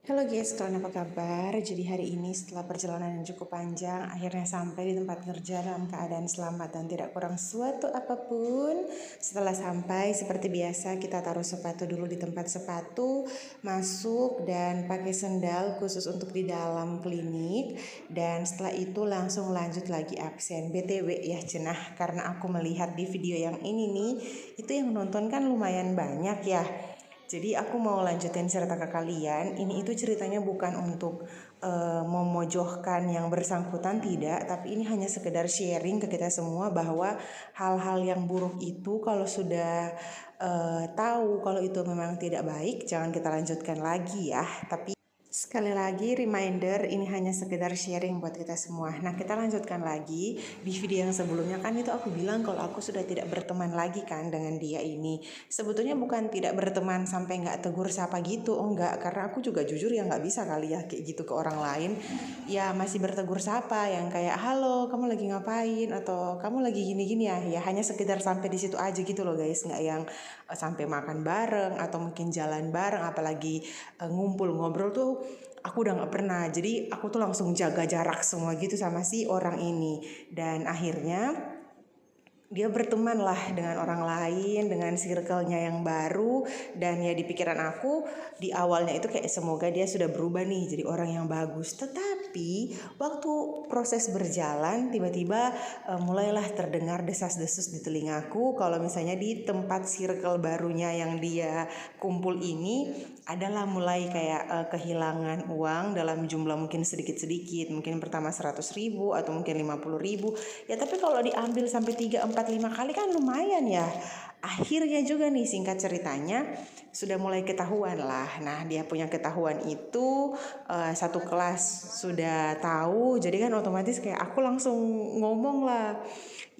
Halo guys, kalian apa kabar? Jadi hari ini setelah perjalanan yang cukup panjang, akhirnya sampai di tempat kerja dalam keadaan selamat dan tidak kurang suatu apapun. Setelah sampai, seperti biasa kita taruh sepatu dulu di tempat sepatu, masuk dan pakai sendal khusus untuk di dalam klinik. Dan setelah itu langsung lanjut lagi absen. BTW ya cenah, karena aku melihat di video yang ini nih, itu yang nonton kan lumayan banyak ya. Jadi aku mau lanjutin cerita ke kalian. Ini itu ceritanya bukan untuk memojokkan yang bersangkutan, tidak, tapi ini hanya sekedar sharing ke kita semua bahwa hal-hal yang buruk itu kalau sudah tahu kalau itu memang tidak baik, jangan kita lanjutkan lagi ya. Tapi sekali lagi reminder, ini hanya sekedar sharing buat kita semua. Nah, kita lanjutkan lagi. Di video yang sebelumnya kan itu aku bilang kalau aku sudah tidak berteman lagi kan dengan dia ini. Sebetulnya bukan tidak berteman sampai nggak tegur sapa gitu, oh enggak. Karena aku juga jujur ya nggak bisa kali ya kayak gitu ke orang lain. Ya masih bertegur sapa yang kayak halo kamu lagi ngapain atau kamu lagi gini-gini ya. Ya hanya sekedar sampai di situ aja gitu loh guys. Nggak yang sampai makan bareng atau mungkin jalan bareng, apalagi ngumpul ngobrol tuh aku udah nggak pernah. Jadi aku tuh langsung jaga jarak semua gitu sama si orang ini. Dan akhirnya dia berteman lah dengan orang lain, dengan circle-nya yang baru. Dan ya di pikiran aku di awalnya itu kayak semoga dia sudah berubah nih jadi orang yang bagus. Tetapi waktu proses berjalan tiba-tiba mulailah terdengar desas-desus di telingaku kalau misalnya di tempat circle barunya yang dia kumpul ini adalah mulai kayak kehilangan uang dalam jumlah mungkin sedikit-sedikit, mungkin pertama 100.000 atau mungkin 50.000 ya, tapi kalau diambil sampai 3, 4, 5 kali kan lumayan ya. Akhirnya juga nih singkat ceritanya sudah mulai ketahuan lah. Nah dia punya ketahuan itu satu kelas sudah tahu, jadi kan otomatis kayak aku langsung ngomong lah.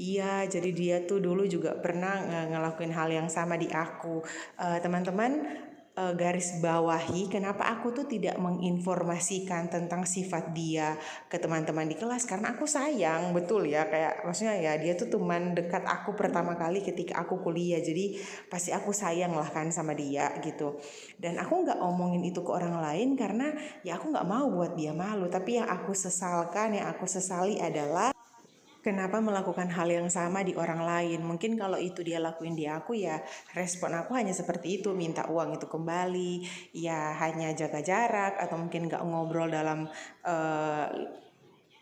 Iya, jadi dia tuh dulu juga pernah ngelakuin hal yang sama di aku. Teman-teman garis bawahi kenapa aku tuh tidak menginformasikan tentang sifat dia ke teman-teman di kelas, karena aku sayang betul ya, kayak maksudnya ya dia tuh teman dekat aku pertama kali ketika aku kuliah, jadi pasti aku sayang lah kan sama dia gitu. Dan aku nggak omongin itu ke orang lain karena ya aku nggak mau buat dia malu, tapi yang aku sesalkan, yang aku sesali adalah kenapa melakukan hal yang sama di orang lain. Mungkin kalau itu dia lakuin di aku ya respon aku hanya seperti itu, minta uang itu kembali, ya hanya jaga jarak atau mungkin gak ngobrol dalam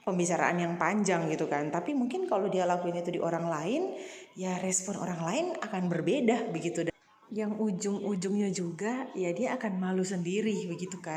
pembicaraan yang panjang gitu kan. Tapi mungkin kalau dia lakuin itu di orang lain, ya respon orang lain akan berbeda begitu. Yang ujung-ujungnya juga ya dia akan malu sendiri begitu kan.